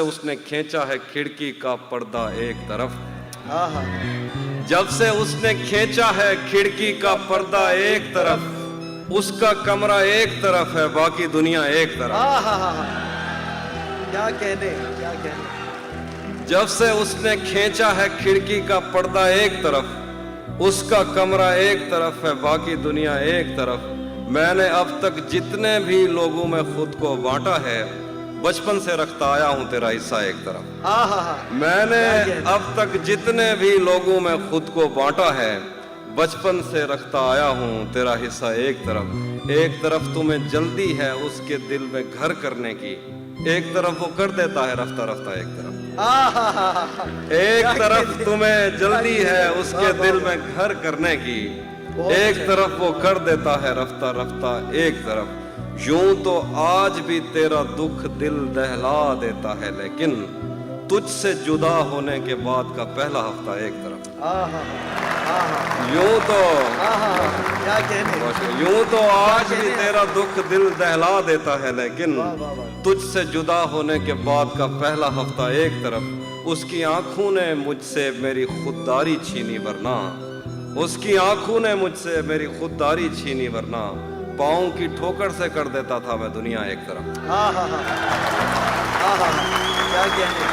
اس نے کھینچا ہے کھڑکی کا پردہ ایک طرف، جب سے اس نے کھینچا ہے کھڑکی کا پردہ ایک طرف، اس کا کمرہ ایک طرف ہے باقی دنیا ایک طرف۔ کیا کہنے کیا کہنے۔ جب سے اس نے کھینچا ہے کھڑکی کا پردہ ایک طرف، اس کا کمرہ ایک طرف ہے باقی دنیا ایک طرف۔ میں نے اب تک جتنے بھی لوگوں میں خود کو بانٹا ہے، بچپن سے رکھتا آیا ہوں تیرا حصہ ایک طرف۔ میں نے اب تک جتنے بھی لوگوں میں خود کو بانٹا ہے، بچپن سے رکھتا آیا ہوں تیرا حصہ ایک طرف۔ ایک طرف تمہیں جلدی ہے اس کے دل میں گھر کرنے کی، ایک طرف وہ کر دیتا ہے رفتہ رفتہ ایک طرف۔ ایک طرف تمہیں جلدی ہے اس کے دل میں گھر کرنے کی، ایک طرف وہ کر دیتا ہے رفتہ رفتہ ایک طرف۔ یوں تو آج بھی تیرا دکھ دل دہلا دیتا ہے، لیکن تجھ سے جدا ہونے کے بعد کا پہلا ہفتہ ایک طرف۔ یوں تو آج بھی تیرا دکھ دل دہلا دیتا ہے، لیکن تجھ سے جدا ہونے کے بعد کا پہلا ہفتہ ایک طرف۔ اس کی آنکھوں نے مجھ سے میری خودداری چھینی، ورنہ اس کی آنکھوں نے مجھ سے میری خودداری چھینی، ورنہ پاؤں کی ٹھوکر سے کر دیتا تھا میں دنیا ایک طرف۔ کیا کہنے۔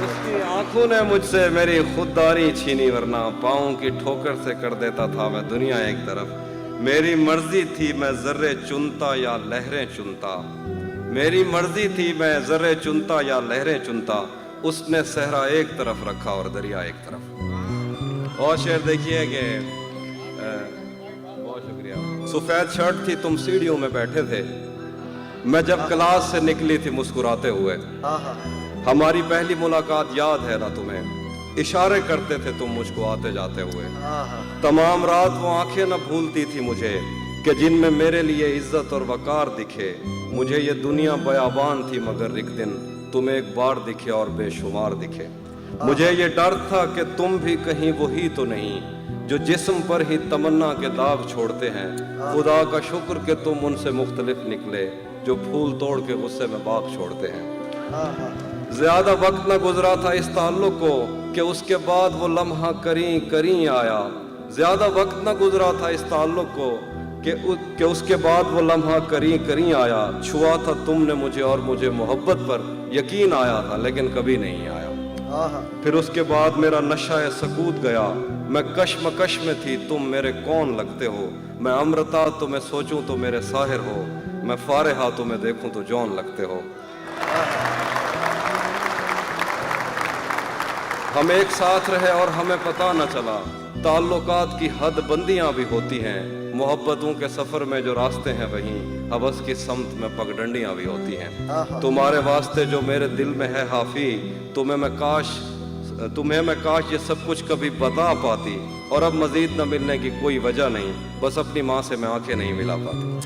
اس کی آنکھوں نے مجھ سے میری خودداری چھینی، ورنہ پاؤں کی ٹھوکر سے کر دیتا تھا میں دنیا ایک طرف۔ میری مرضی تھی میں ذرے چنتا یا لہریں چنتا، میری مرضی تھی میں ذرے چنتا یا لہریں چنتا، اس نے صحرا ایک طرف رکھا اور دریا ایک طرف۔ اور شعر دیکھیے کہ بہت شکریہ۔ سفید شرٹ تھی تم سیڑھیوں میں بیٹھے تھے، میں جب کلاس سے نکلی تھی مسکراتے ہوئے۔ ہماری پہلی ملاقات یاد ہے نا تمہیں، اشارے کرتے تھے تم مجھ کو آتے جاتے ہوئے۔ تمام رات وہ آنکھیں نہ بھولتی تھی مجھے کہ جن میں میرے لیے عزت اور وقار دکھے۔ مجھے یہ دنیا بیابان تھی مگر ایک دن تم ایک بار دکھے اور بے شمار دکھے۔ مجھے یہ ڈر تھا کہ تم بھی کہیں وہی تو نہیں جو جسم پر ہی تمنا کے داغ چھوڑتے ہیں۔ خدا کا شکر کہ تم ان سے مختلف نکلے جو پھول توڑ کے غصے میں باغ چھوڑتے ہیں۔ زیادہ وقت نہ گزرا تھا اس تعلق کو کہ اس کے بعد وہ لمحہ کریں کریں آیا۔ زیادہ وقت نہ گزرا تھا اس تعلق کو کہ اس کے بعد وہ لمحہ کریں کریں آیا۔ چھوا تھا تم نے مجھے اور مجھے محبت پر یقین آیا تھا، لیکن کبھی نہیں آیا۔ پھر اس کے بعد میرا نشہ سکوت گیا، میں کشمکش میں تھی تم میرے کون لگتے ہو۔ میں امرتا تمہیں سوچوں تو میرے ساحر ہو، میں فارحہ تمہیں دیکھوں تو جون لگتے ہو۔ ہم ایک ساتھ رہے اور ہمیں پتہ نہ چلا، تعلقات کی حد بندیاں بھی ہوتی ہیں، محبتوں کے سفر میں جو راستے ہیں وہیں حوث کی سمت میں پگڈنڈیاں بھی ہوتی ہیں۔ تمہارے واسطے جو میرے دل میں ہے حافی، تمہیں میں کاش یہ سب کچھ کبھی بتا پاتی، اور اب مزید نہ ملنے کی کوئی وجہ نہیں، بس اپنی ماں سے میں آنکھیں نہیں ملا پاتی۔